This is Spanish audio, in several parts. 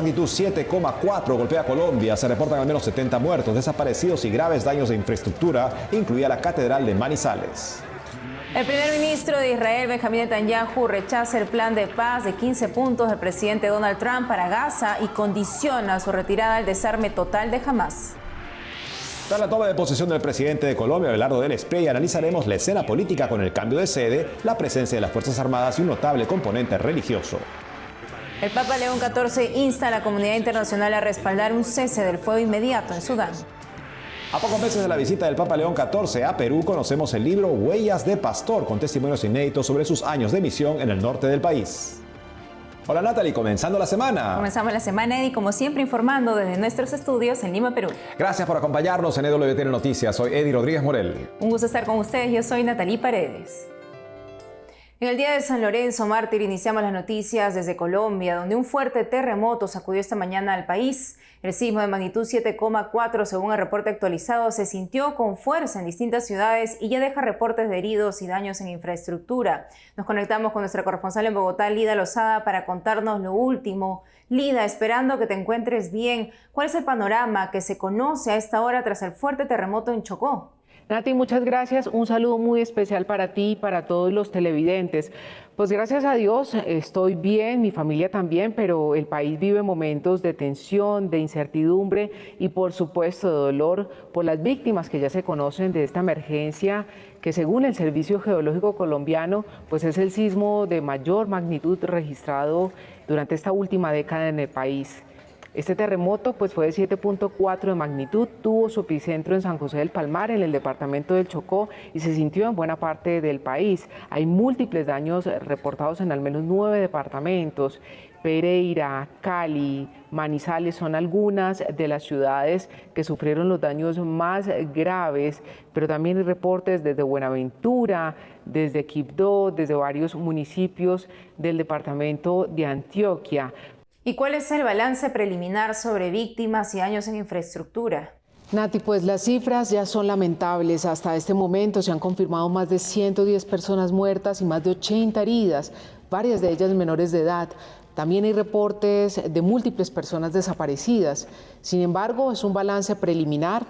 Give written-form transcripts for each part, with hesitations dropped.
magnitud 7,4 golpea Colombia. Se reportan al menos 70 muertos, desaparecidos y graves daños de infraestructura, incluida la Catedral de Manizales. El primer ministro de Israel, Benjamín Netanyahu, rechaza el plan de paz de 15 puntos del presidente Donald Trump para Gaza y condiciona su retirada al desarme total de Hamás. Tras la toma de posesión del presidente de Colombia, Abelardo del Espriella, analizaremos la escena política con el cambio de sede, la presencia de las Fuerzas Armadas y un notable componente religioso. El Papa León XIV insta a la comunidad internacional a respaldar un cese del fuego inmediato en Sudán. A pocos meses de la visita del Papa León XIV a Perú, conocemos el libro Huellas de Pastor, con testimonios inéditos sobre sus años de misión en el norte del país. Hola Natalie, comenzando la semana. Comenzamos la semana, Eddie, como siempre informando desde nuestros estudios en Lima, Perú. Gracias por acompañarnos en EWTN Noticias. Soy Eddie Rodríguez Morel. Un gusto estar con ustedes. Yo soy Natalie Paredes. En el día de San Lorenzo Mártir iniciamos las noticias desde Colombia, donde un fuerte terremoto sacudió esta mañana al país. El sismo de magnitud 7,4, según el reporte actualizado, se sintió con fuerza en distintas ciudades y ya deja reportes de heridos y daños en infraestructura. Nos conectamos con nuestra corresponsal en Bogotá, Lida Lozada, para contarnos lo último. Lida, esperando que te encuentres bien, ¿cuál es el panorama que se conoce a esta hora tras el fuerte terremoto en Chocó? Nati, muchas gracias. Un saludo muy especial para ti y para todos los televidentes. Pues gracias a Dios estoy bien, mi familia también, pero el país vive momentos de tensión, de incertidumbre y por supuesto de dolor por las víctimas que ya se conocen de esta emergencia que según el Servicio Geológico Colombiano pues es el sismo de mayor magnitud registrado durante esta última década en el país. Este terremoto pues fue de 7,4 de magnitud, tuvo su epicentro en San José del Palmar, en el departamento del Chocó, y se sintió en buena parte del país. Hay múltiples daños reportados en al menos 9 departamentos. Pereira, Cali, Manizales son algunas de las ciudades que sufrieron los daños más graves, pero también hay reportes desde Buenaventura, desde Quibdó, desde varios municipios del departamento de Antioquia. ¿Y cuál es el balance preliminar sobre víctimas y daños en infraestructura? Nati, pues las cifras ya son lamentables. Hasta este momento se han confirmado más de 110 personas muertas y más de 80 heridas, varias de ellas menores de edad. También hay reportes de múltiples personas desaparecidas. Sin embargo, es un balance preliminar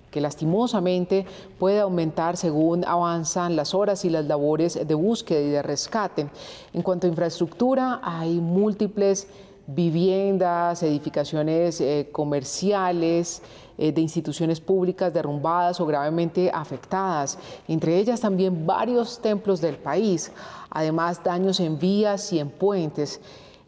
que lastimosamente puede aumentar según avanzan las horas y las labores de búsqueda y de rescate. En cuanto a infraestructura, hay múltiples viviendas, edificaciones comerciales, de instituciones públicas derrumbadas o gravemente afectadas, entre ellas también varios templos del país, además daños en vías y en puentes.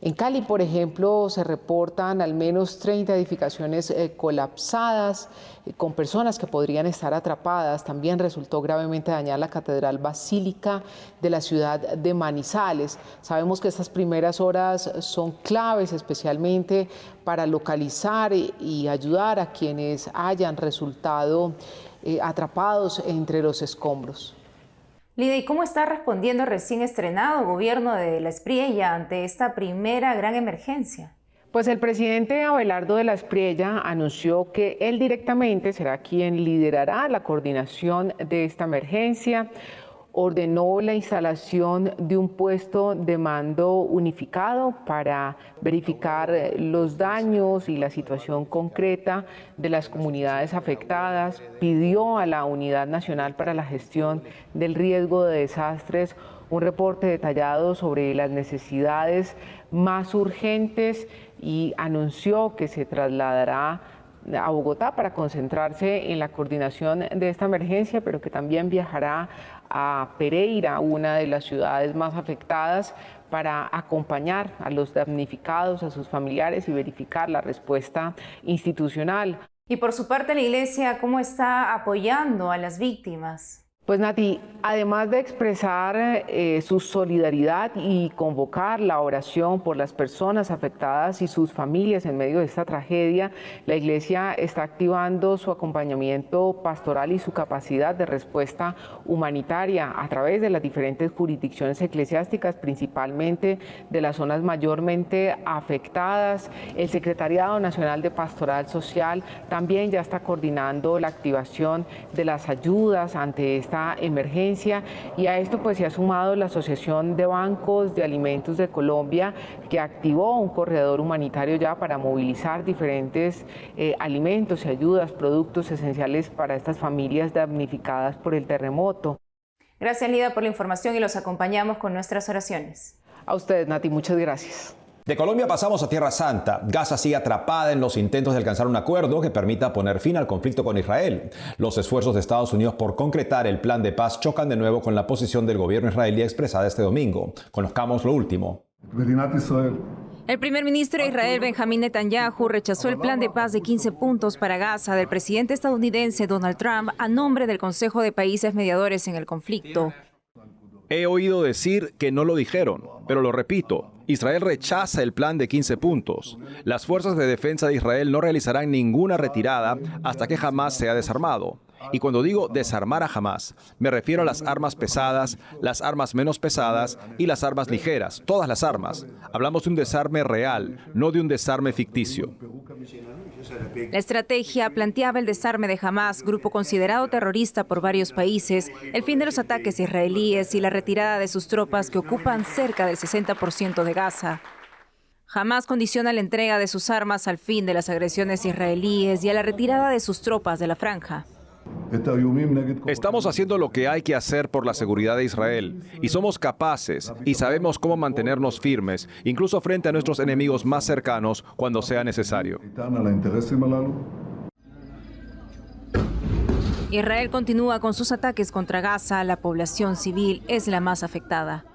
En Cali, por ejemplo, se reportan al menos 30 edificaciones colapsadas, con personas que podrían estar atrapadas. También resultó gravemente dañada la Catedral Basílica de la ciudad de Manizales. Sabemos que estas primeras horas son claves, especialmente para localizar y ayudar a quienes hayan resultado atrapados entre los escombros. Lida, ¿y cómo está respondiendo el recién estrenado gobierno de la Espriella ante esta primera gran emergencia? Pues el presidente Abelardo de la Espriella anunció que él directamente será quien liderará la coordinación de esta emergencia. Ordenó la instalación de un puesto de mando unificado para verificar los daños y la situación concreta de las comunidades afectadas. Pidió a la Unidad Nacional para la Gestión del Riesgo de Desastres un reporte detallado sobre las necesidades más urgentes y anunció que se trasladará a Bogotá para concentrarse en la coordinación de esta emergencia, pero que también viajará a Pereira, una de las ciudades más afectadas, para acompañar a los damnificados, a sus familiares y verificar la respuesta institucional. Y por su parte, la Iglesia, ¿cómo está apoyando a las víctimas? Pues Nati, además de expresar su solidaridad y convocar la oración por las personas afectadas y sus familias en medio de esta tragedia, la Iglesia está activando su acompañamiento pastoral y su capacidad de respuesta humanitaria a través de las diferentes jurisdicciones eclesiásticas, principalmente de las zonas mayormente afectadas. El Secretariado Nacional de Pastoral Social también ya está coordinando la activación de las ayudas ante esta esta emergencia, y a esto pues se ha sumado la Asociación de Bancos de Alimentos de Colombia, que activó un corredor humanitario ya para movilizar diferentes alimentos y ayudas, productos esenciales para estas familias damnificadas por el terremoto. Gracias, Lida, por la información, y los acompañamos con nuestras oraciones. A ustedes, Nati, muchas gracias. De Colombia pasamos a Tierra Santa. Gaza sigue atrapada en los intentos de alcanzar un acuerdo que permita poner fin al conflicto con Israel. Los esfuerzos de Estados Unidos por concretar el plan de paz chocan de nuevo con la posición del gobierno israelí expresada este domingo. Conozcamos lo último. El primer ministro de Israel, Benjamín Netanyahu, rechazó el plan de paz de 15 puntos para Gaza del presidente estadounidense Donald Trump a nombre del Consejo de Países Mediadores en el conflicto. He oído decir que no lo dijeron, pero lo repito. Israel rechaza el plan de 15 puntos. Las fuerzas de defensa de Israel no realizarán ninguna retirada hasta que Hamás sea desarmado. Y cuando digo desarmar a Hamás, me refiero a las armas pesadas, las armas menos pesadas y las armas ligeras, todas las armas. Hablamos de un desarme real, no de un desarme ficticio. La estrategia planteaba el desarme de Hamás, grupo considerado terrorista por varios países, el fin de los ataques israelíes y la retirada de sus tropas que ocupan cerca del 60% de Gaza. Hamás condiciona la entrega de sus armas al fin de las agresiones israelíes y a la retirada de sus tropas de la franja. Estamos haciendo lo que hay que hacer por la seguridad de Israel y somos capaces y sabemos cómo mantenernos firmes, incluso frente a nuestros enemigos más cercanos cuando sea necesario. Israel continúa con sus ataques contra Gaza. La población civil es la más afectada.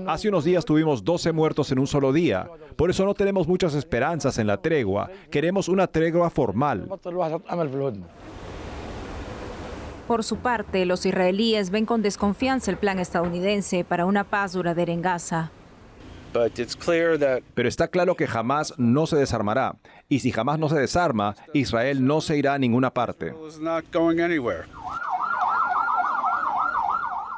Hace unos días tuvimos 12 muertos en un solo día. Por eso no tenemos muchas esperanzas en la tregua. Queremos una tregua formal. Por su parte, los israelíes ven con desconfianza el plan estadounidense para una paz duradera en Gaza. Pero está claro que Hamás no se desarmará. Y si Hamás no se desarma, Israel no se irá a ninguna parte.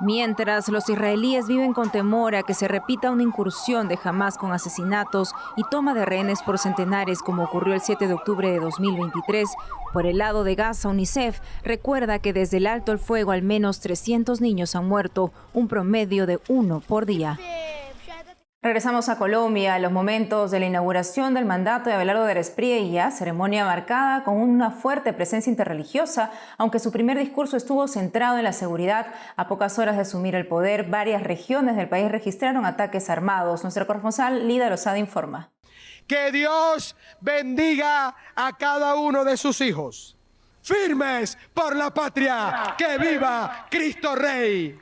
Mientras, los israelíes viven con temor a que se repita una incursión de Hamás con asesinatos y toma de rehenes por centenares, como ocurrió el 7 de octubre de 2023. Por el lado de Gaza, UNICEF recuerda que desde el alto el fuego al menos 300 niños han muerto, un promedio de 1 por día. Regresamos a Colombia, los momentos de la inauguración del mandato de Abelardo de Espriella, ceremonia marcada con una fuerte presencia interreligiosa, aunque su primer discurso estuvo centrado en la seguridad. A pocas horas de asumir el poder, varias regiones del país registraron ataques armados. Nuestra corresponsal Lida Lozada informa. Que Dios bendiga a cada uno de sus hijos. Firmes por la patria, que viva Cristo Rey.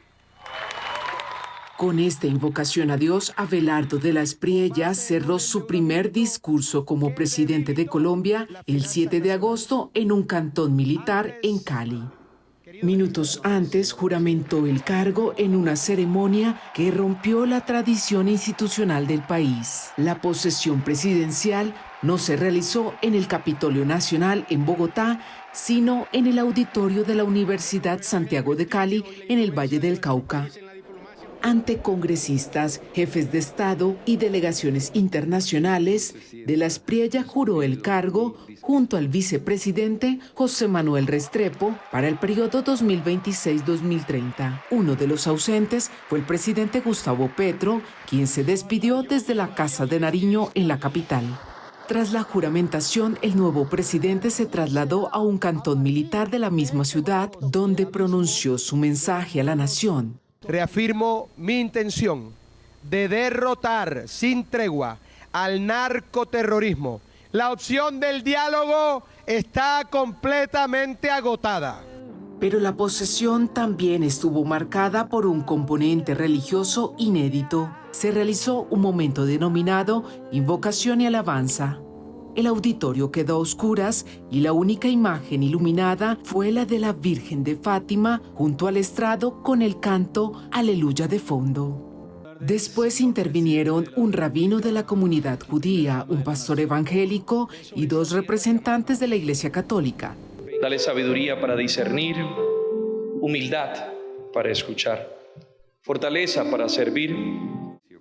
Con esta invocación a Dios, Abelardo de la Espriella cerró su primer discurso como presidente de Colombia el 7 de agosto en un cantón militar en Cali. Minutos antes juramentó el cargo en una ceremonia que rompió la tradición institucional del país. La posesión presidencial no se realizó en el Capitolio Nacional en Bogotá, sino en el auditorio de la Universidad Santiago de Cali en el Valle del Cauca. Ante congresistas, jefes de Estado y delegaciones internacionales, de la Espriella juró el cargo junto al vicepresidente José Manuel Restrepo para el periodo 2026-2030. Uno de los ausentes fue el presidente Gustavo Petro, quien se despidió desde la Casa de Nariño en la capital. Tras la juramentación, el nuevo presidente se trasladó a un cantón militar de la misma ciudad, donde pronunció su mensaje a la nación. Reafirmo mi intención de derrotar sin tregua al narcoterrorismo. La opción del diálogo está completamente agotada. Pero la posesión también estuvo marcada por un componente religioso inédito. Se realizó un momento denominado Invocación y Alabanza. El auditorio quedó a oscuras y la única imagen iluminada fue la de la Virgen de Fátima junto al estrado con el canto Aleluya de fondo. Después intervinieron un rabino de la comunidad judía, un pastor evangélico y dos representantes de la Iglesia Católica. Dale sabiduría para discernir, humildad para escuchar, fortaleza para servir.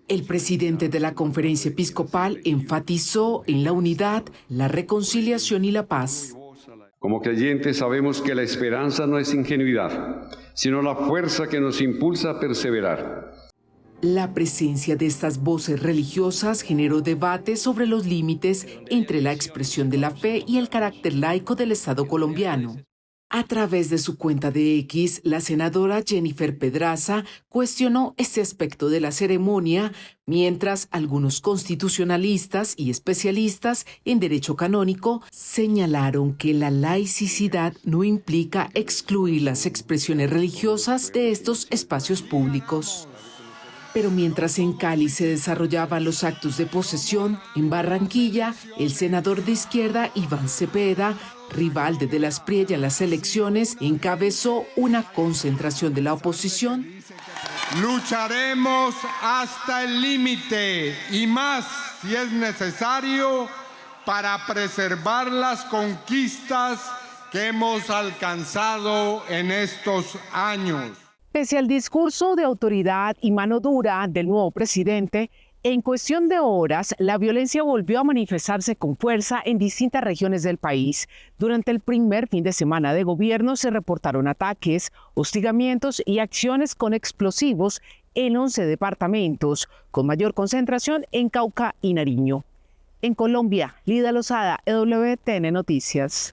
El presidente de la Conferencia Episcopal enfatizó en la unidad, la reconciliación y la paz. Como creyentes sabemos que la esperanza no es ingenuidad, sino la fuerza que nos impulsa a perseverar. La presencia de estas voces religiosas generó debate sobre los límites entre la expresión de la fe y el carácter laico del Estado colombiano. A través de su cuenta de X, la senadora Jennifer Pedraza cuestionó este aspecto de la ceremonia, mientras algunos constitucionalistas y especialistas en derecho canónico señalaron que la laicidad no implica excluir las expresiones religiosas de estos espacios públicos. Pero mientras en Cali se desarrollaban los actos de posesión, en Barranquilla, el senador de izquierda Iván Cepeda, rival de las Espriella en las elecciones, encabezó una concentración de la oposición. Lucharemos hasta el límite y más si es necesario para preservar las conquistas que hemos alcanzado en estos años. Pese al discurso de autoridad y mano dura del nuevo presidente, en cuestión de horas, la violencia volvió a manifestarse con fuerza en distintas regiones del país. Durante el primer fin de semana de gobierno se reportaron ataques, hostigamientos y acciones con explosivos en 11 departamentos, con mayor concentración en Cauca y Nariño. En Colombia, Lida Lozada, EWTN Noticias.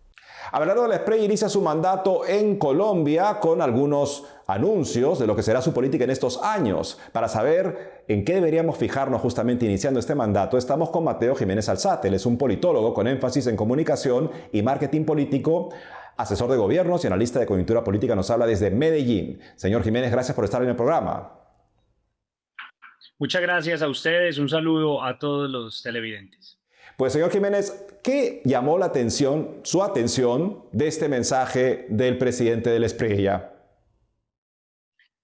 Abelardo de la Espriella inicia su mandato en Colombia con algunos anuncios de lo que será su política en estos años. Para saber en qué deberíamos fijarnos justamente iniciando este mandato, estamos con Mateo Jiménez Alzate. Él es un politólogo con énfasis en comunicación y marketing político, asesor de gobiernos y analista de coyuntura política. Nos habla desde Medellín. Señor Jiménez, gracias por estar en el programa. Muchas gracias a ustedes. Un saludo a todos los televidentes. Pues, señor Jiménez, ¿qué llamó su atención de este mensaje del presidente de la Espriella?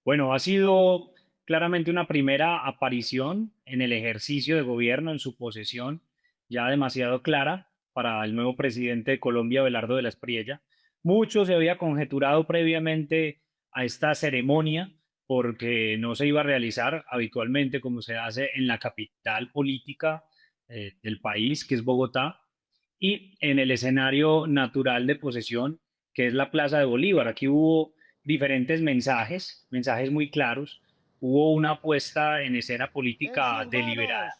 Bueno, ha sido claramente una primera aparición en el ejercicio de gobierno, en su posesión, ya demasiado clara para el nuevo presidente de Colombia, Abelardo de la Espriella. Mucho se había conjeturado previamente a esta ceremonia porque no se iba a realizar habitualmente como se hace en la capital política del país, que es Bogotá, y en el escenario natural de posesión, que es la Plaza de Bolívar. Aquí hubo diferentes mensajes muy claros. Hubo una puesta en escena política deliberada,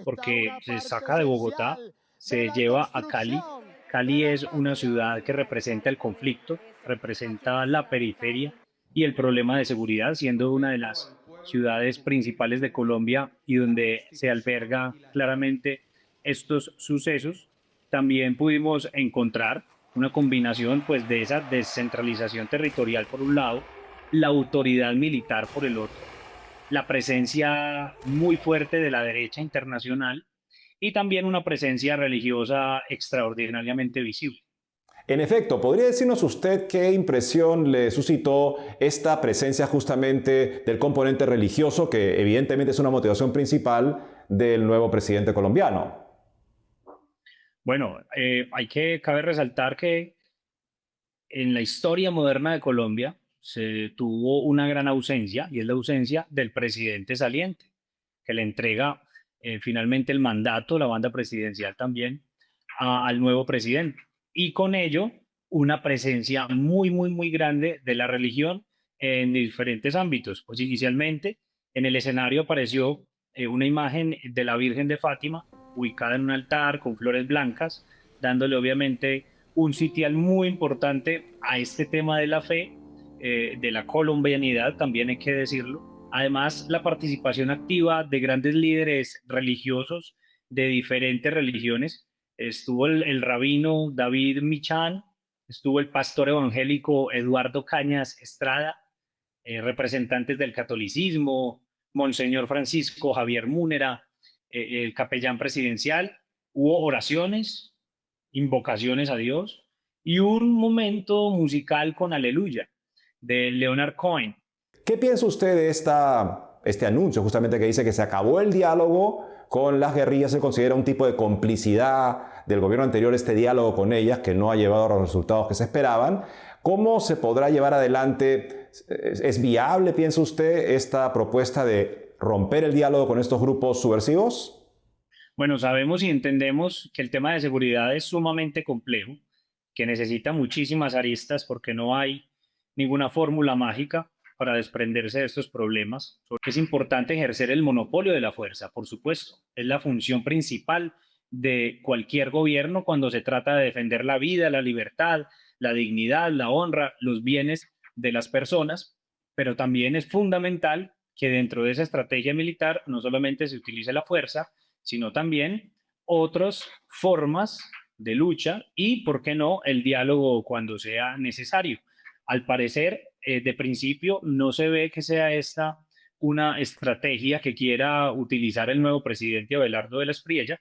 porque se saca de Bogotá, se lleva a Cali. Cali es una ciudad que representa el conflicto, representa la periferia y el problema de seguridad, siendo una de las ciudades principales de Colombia y donde se alberga claramente estos sucesos. También pudimos encontrar una combinación pues de esa descentralización territorial por un lado, la autoridad militar por el otro, la presencia muy fuerte de la derecha internacional y también una presencia religiosa extraordinariamente visible. En efecto, ¿podría decirnos usted qué impresión le suscitó esta presencia justamente del componente religioso, que evidentemente es una motivación principal del nuevo presidente colombiano? Bueno, cabe resaltar que en la historia moderna de Colombia se tuvo una gran ausencia, y es la ausencia del presidente saliente, que le entrega finalmente el mandato, la banda presidencial también, al nuevo presidente. Y con ello, una presencia muy grande de la religión en diferentes ámbitos. Pues inicialmente, en el escenario apareció una imagen de la Virgen de Fátima, ubicada en un altar con flores blancas, dándole obviamente un sitial muy importante a este tema de la fe, de la colombianidad, también hay que decirlo. Además, la participación activa de grandes líderes religiosos de diferentes religiones. Estuvo el rabino David Michan, estuvo el pastor evangélico Eduardo Cañas Estrada, representantes del catolicismo, Monseñor Francisco Javier Múnera, el capellán presidencial. Hubo oraciones, invocaciones a Dios y un momento musical con Aleluya de Leonard Cohen. ¿Qué piensa usted de este anuncio justamente que dice que se acabó el diálogo con las guerrillas? Se considera un tipo de complicidad del gobierno anterior este diálogo con ellas, que no ha llevado a los resultados que se esperaban. ¿Cómo se podrá llevar adelante? ¿Es viable, piensa usted, esta propuesta de romper el diálogo con estos grupos subversivos? Bueno, sabemos y entendemos que el tema de seguridad es sumamente complejo, que necesita muchísimas aristas porque no hay ninguna fórmula mágica para desprenderse de estos problemas. Es importante ejercer el monopolio de la fuerza, por supuesto. Es la función principal de cualquier gobierno cuando se trata de defender la vida, la libertad, la dignidad, la honra, los bienes de las personas, pero también es fundamental que dentro de esa estrategia militar no solamente se utilice la fuerza, sino también otras formas de lucha y, ¿por qué no?, el diálogo cuando sea necesario. Al parecer, de principio, no se ve que sea esta una estrategia que quiera utilizar el nuevo presidente Abelardo de la Espriella,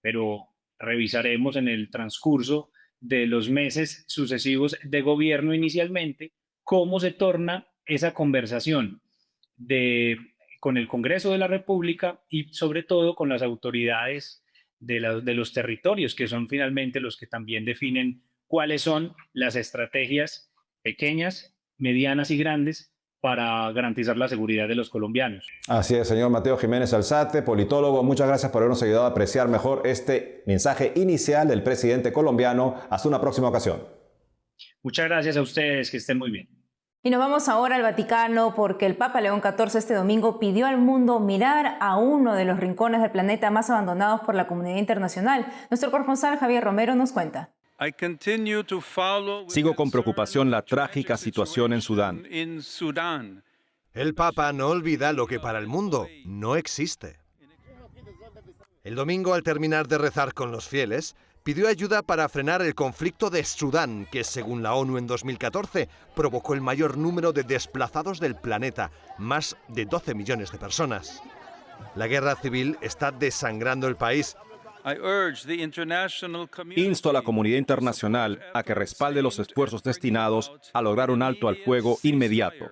pero revisaremos en el transcurso de los meses sucesivos de gobierno inicialmente cómo se torna esa conversación con el Congreso de la República y sobre todo con las autoridades de los territorios, que son finalmente los que también definen cuáles son las estrategias pequeñas, medianas y grandes para garantizar la seguridad de los colombianos. Así es, señor Mateo Jiménez Alzate, politólogo. Muchas gracias por habernos ayudado a apreciar mejor este mensaje inicial del presidente colombiano. Hasta una próxima ocasión. Muchas gracias a ustedes, que estén muy bien. Y nos vamos ahora al Vaticano porque el Papa León XIV este domingo pidió al mundo mirar a uno de los rincones del planeta más abandonados por la comunidad internacional. Nuestro corresponsal Javier Romero nos cuenta. Sigo con preocupación la trágica situación en Sudán. El Papa no olvida lo que para el mundo no existe. El domingo, al terminar de rezar con los fieles, pidió ayuda para frenar el conflicto de Sudán, que según la ONU en 2014 provocó el mayor número de desplazados del planeta, más de 12 millones de personas. La guerra civil está desangrando el país. Insto a la comunidad internacional a que respalde los esfuerzos destinados a lograr un alto al fuego inmediato.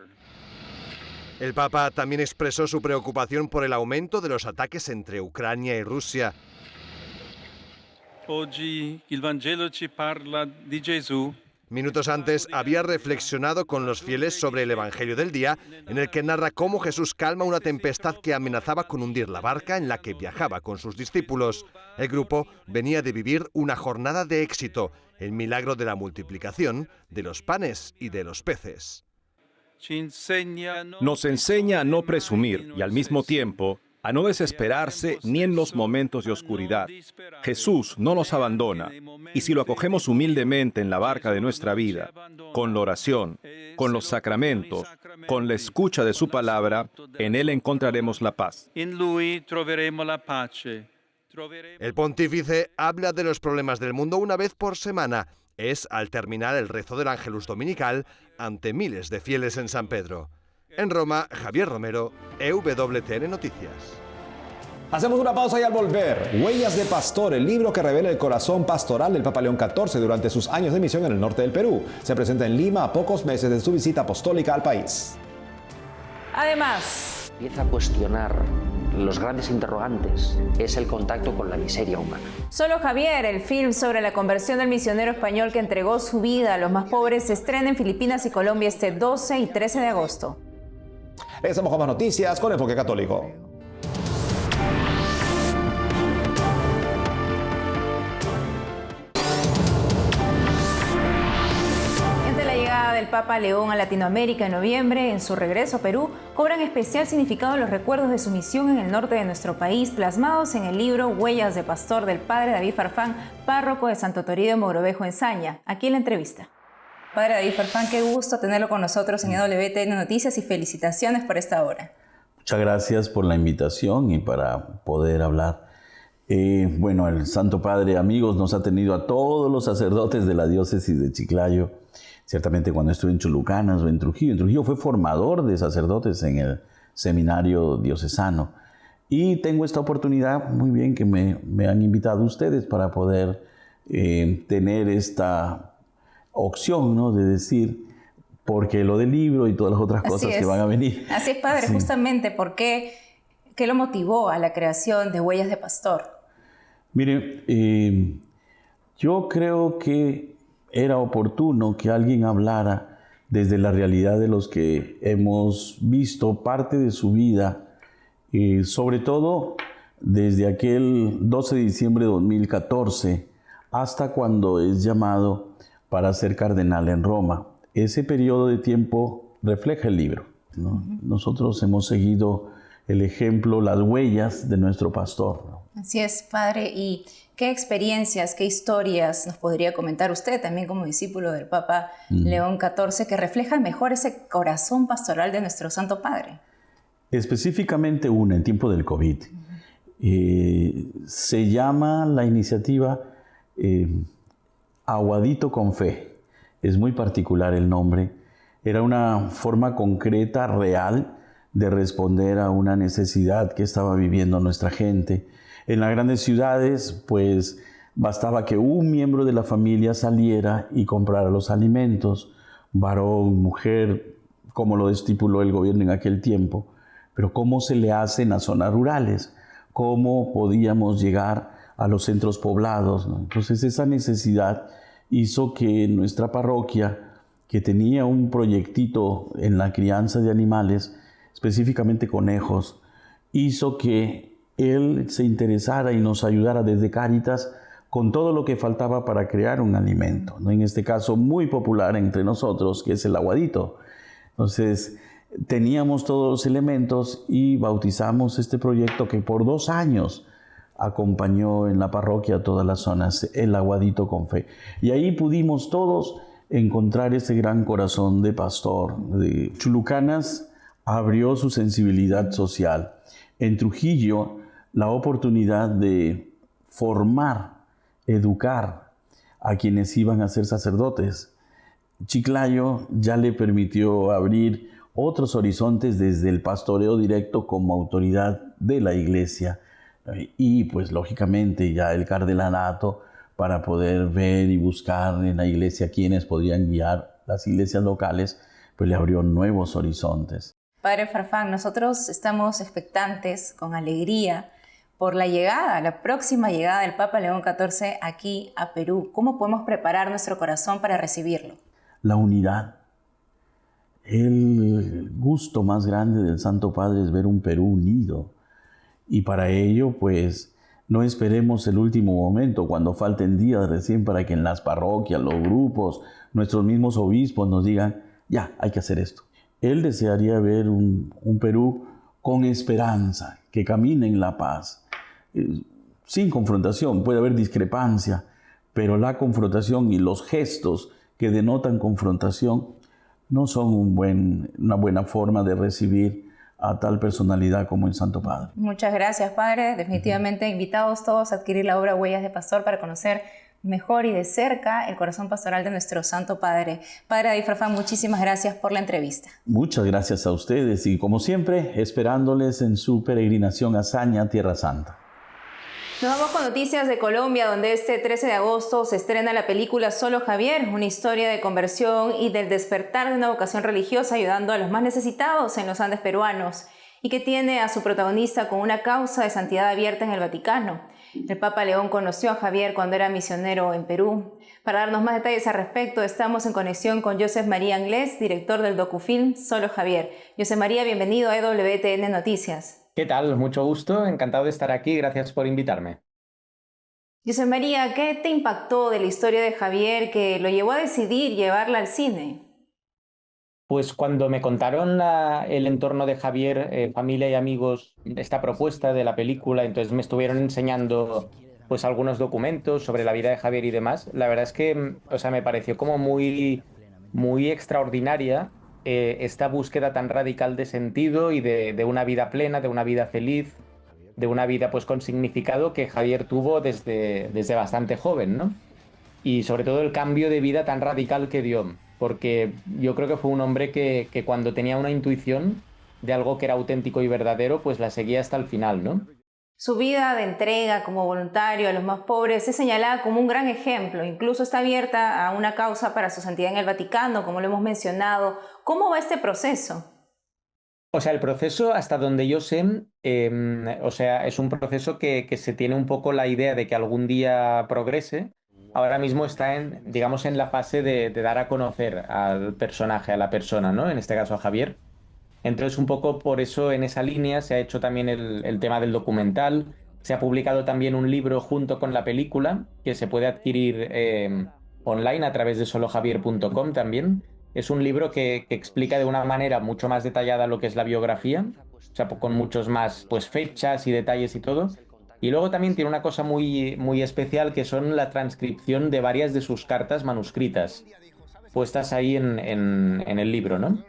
El Papa también expresó su preocupación por el aumento de los ataques entre Ucrania y Rusia. Minutos antes había reflexionado con los fieles sobre el Evangelio del día, en el que narra cómo Jesús calma una tempestad que amenazaba con hundir la barca en la que viajaba con sus discípulos. El grupo venía de vivir una jornada de éxito, el milagro de la multiplicación de los panes y de los peces. Nos enseña a no presumir y al mismo tiempo a no desesperarse ni en los momentos de oscuridad. Jesús no nos abandona, y si lo acogemos humildemente en la barca de nuestra vida, con la oración, con los sacramentos, con la escucha de su palabra, en Él encontraremos la paz. El pontífice habla de los problemas del mundo una vez por semana. Es al terminar el rezo del Ángelus dominical ante miles de fieles en San Pedro. En Roma, Javier Romero, EWTN Noticias. Hacemos una pausa y al volver, Huellas de Pastor, el libro que revela el corazón pastoral del Papa León XIV durante sus años de misión en el norte del Perú. Se presenta en Lima a pocos meses de su visita apostólica al país. Además, empieza a cuestionar los grandes interrogantes. Es el contacto con la miseria humana. Solo Javier, el film sobre la conversión del misionero español que entregó su vida a los más pobres, se estrena en Filipinas y Colombia este 12 y 13 de agosto. Regresamos con más noticias con Enfoque Católico. Ante la llegada del Papa León a Latinoamérica en noviembre, en su regreso a Perú, cobran especial significado los recuerdos de su misión en el norte de nuestro país, plasmados en el libro Huellas de Pastor del padre David Farfán, párroco de Santo Toribio de Mogrovejo en Saña. Aquí en la entrevista. Padre David Farfán, qué gusto tenerlo con nosotros en EWTN Noticias y felicitaciones por esta hora. Muchas gracias por la invitación y para poder hablar. Bueno, el Santo Padre, amigos, nos ha tenido a todos los sacerdotes de la diócesis de Chiclayo. Ciertamente cuando estuve en Chulucanas o en Trujillo fue formador de sacerdotes en el seminario diocesano. Y tengo esta oportunidad, muy bien, que me han invitado ustedes para poder tener esta opción, ¿no?, de decir, porque lo del libro y todas las otras cosas que van a venir. Así es, padre, sí. Justamente, ¿por qué? ¿Qué lo motivó a la creación de Huellas de Pastor? Mire, yo creo que era oportuno que alguien hablara desde la realidad de los que hemos visto parte de su vida, sobre todo desde aquel 12 de diciembre de 2014 hasta cuando es llamado para ser cardenal en Roma. Ese periodo de tiempo refleja el libro, ¿no? Nosotros hemos seguido el ejemplo, las huellas de nuestro pastor, ¿no? Así es, padre. ¿Y qué experiencias, qué historias nos podría comentar usted, también como discípulo del Papa León XIV, que reflejan mejor ese corazón pastoral de nuestro Santo Padre? Específicamente una en tiempo del COVID. Se llama la iniciativa Aguadito con Fe. Es muy particular el nombre. Era una forma concreta, real, de responder a una necesidad que estaba viviendo nuestra gente. En las grandes ciudades, pues, bastaba que un miembro de la familia saliera y comprara los alimentos, varón, mujer, como lo estipuló el gobierno en aquel tiempo. Pero ¿cómo se le hace en las zonas rurales? ¿Cómo podíamos llegar a los centros poblados, ¿no? Entonces esa necesidad hizo que nuestra parroquia, que tenía un proyectito en la crianza de animales, específicamente conejos, hizo que él se interesara y nos ayudara desde Cáritas con todo lo que faltaba para crear un alimento, ¿no? En este caso muy popular entre nosotros, que es el aguadito. Entonces teníamos todos los elementos y bautizamos este proyecto que por 2 años acompañó en la parroquia a todas las zonas, el Aguadito con Fe. Y ahí pudimos todos encontrar ese gran corazón de pastor. Chulucanas abrió su sensibilidad social. En Trujillo, la oportunidad de formar, educar a quienes iban a ser sacerdotes. Chiclayo ya le permitió abrir otros horizontes desde el pastoreo directo como autoridad de la iglesia y pues lógicamente ya el cardenalato para poder ver y buscar en la iglesia quienes podían guiar las iglesias locales, pues le abrió nuevos horizontes. Padre Farfán, nosotros estamos expectantes con alegría por la próxima llegada del Papa León XIV aquí a Perú. ¿Cómo podemos preparar nuestro corazón para recibirlo? La unidad. El gusto más grande del Santo Padre es ver un Perú unido. Y para ello, pues, no esperemos el último momento, cuando falten días recién para que en las parroquias, los grupos, nuestros mismos obispos nos digan, ya, hay que hacer esto. Él desearía ver un Perú con esperanza, que camine en la paz, sin confrontación. Puede haber discrepancia, pero la confrontación y los gestos que denotan confrontación no son una buena forma de recibir a tal personalidad como el Santo Padre. Muchas gracias, Padre. Definitivamente invitados todos a adquirir la obra Huellas de Pastor para conocer mejor y de cerca el corazón pastoral de nuestro Santo Padre. Padre David Farfán, muchísimas gracias por la entrevista. Muchas gracias a ustedes y, como siempre, esperándoles en su peregrinación a Saña, Tierra Santa. Nos vamos con noticias de Colombia, donde este 13 de agosto se estrena la película Solo Javier, una historia de conversión y del despertar de una vocación religiosa ayudando a los más necesitados en los Andes peruanos, y que tiene a su protagonista con una causa de santidad abierta en el Vaticano. El Papa León conoció a Javier cuando era misionero en Perú. Para darnos más detalles al respecto, estamos en conexión con Joseph María Anglés, director del docufilm Solo Javier. Joseph María, bienvenido a EWTN Noticias. ¿Qué tal? Mucho gusto, encantado de estar aquí, gracias por invitarme. Joseph María, ¿qué te impactó de la historia de Javier que lo llevó a decidir llevarla al cine? Pues cuando me contaron el entorno de Javier, familia y amigos, esta propuesta de la película, entonces me estuvieron enseñando pues algunos documentos sobre la vida de Javier y demás. La verdad es que, o sea, me pareció como muy extraordinaria esta búsqueda tan radical de sentido y de una vida plena, de una vida feliz, de una vida pues con significado que Javier tuvo desde bastante joven, ¿no? Y sobre todo el cambio de vida tan radical que dio, porque yo creo que fue un hombre que cuando tenía una intuición de algo que era auténtico y verdadero, pues la seguía hasta el final, ¿no? Su vida de entrega como voluntario a los más pobres es señalada como un gran ejemplo. Incluso está abierta a una causa para su santidad en el Vaticano, como lo hemos mencionado. ¿Cómo va este proceso? O sea, el proceso, hasta donde yo sé, o sea, es un proceso que se tiene un poco la idea de que algún día progrese. Ahora mismo está digamos, en la fase de dar a conocer al personaje, a la persona, ¿no? En este caso a Javier. Entonces, un poco por eso, en esa línea, se ha hecho también el tema del documental. Se ha publicado también un libro junto con la película, que se puede adquirir online a través de solojavier.com también. Es un libro que explica de una manera mucho más detallada lo que es la biografía, o sea, con muchos más pues, fechas y detalles y todo. Y luego también tiene una cosa muy, muy especial, que son la transcripción de varias de sus cartas manuscritas, puestas ahí en el libro, ¿no?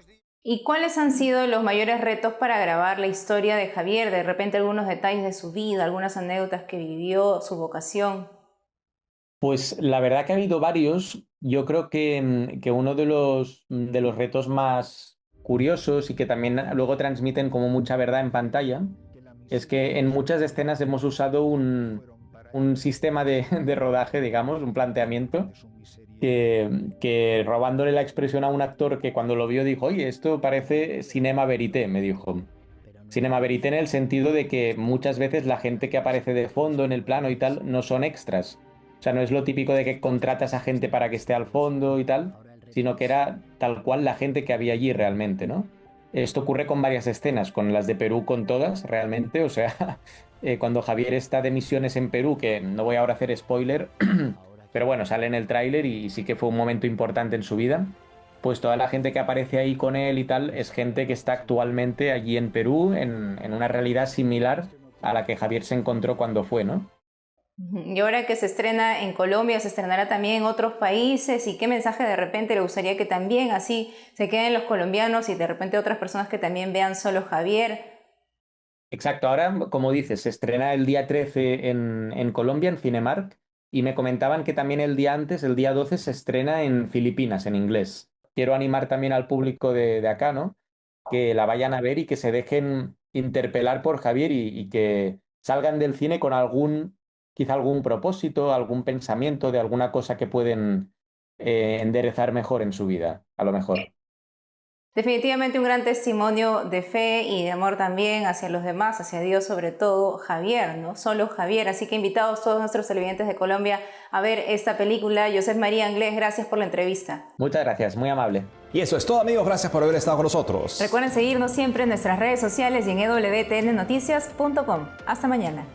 ¿Y cuáles han sido los mayores retos para grabar la historia de Javier? De repente algunos detalles de su vida, algunas anécdotas que vivió, su vocación. Pues la verdad que ha habido varios. Yo creo que uno de los retos más curiosos y que también luego transmiten como mucha verdad en pantalla es que en muchas escenas hemos usado un sistema de rodaje, digamos, un planteamiento, que robándole la expresión a un actor que cuando lo vio dijo, oye, esto parece cinema verité, me dijo. Cinema verité en el sentido de que muchas veces la gente que aparece de fondo en el plano y tal no son extras. O sea, no es lo típico de que contratas a gente para que esté al fondo y tal, sino que era tal cual la gente que había allí realmente, ¿no? Esto ocurre con varias escenas, con las de Perú, con todas, realmente. O sea, cuando Javier está de misiones en Perú, que no voy ahora a hacer spoiler, pero bueno, sale en el tráiler y sí que fue un momento importante en su vida. Pues toda la gente que aparece ahí con él y tal es gente que está actualmente allí en Perú, en una realidad similar a la que Javier se encontró cuando fue, ¿no? Y ahora que se estrena en Colombia, se estrenará también en otros países. ¿Y qué mensaje de repente le gustaría que también así se queden los colombianos y de repente otras personas que también vean Solo Javier? Exacto, ahora, como dices, se estrena el día 13 en Colombia, en Cinemark, y me comentaban que también el día antes, el día 12, se estrena en Filipinas, en inglés. Quiero animar también al público de acá, ¿no? Que la vayan a ver y que se dejen interpelar por Javier y que salgan del cine con quizá algún propósito, algún pensamiento de alguna cosa que pueden enderezar mejor en su vida, a lo mejor. Definitivamente un gran testimonio de fe y de amor también hacia los demás, hacia Dios sobre todo, Javier, ¿no? Solo Javier. Así que invitados todos nuestros televidentes de Colombia a ver esta película. Josep María Anglés, gracias por la entrevista. Muchas gracias, muy amable. Y eso es todo, amigos. Gracias por haber estado con nosotros. Recuerden seguirnos siempre en nuestras redes sociales y en ewtnnoticias.com. Hasta mañana.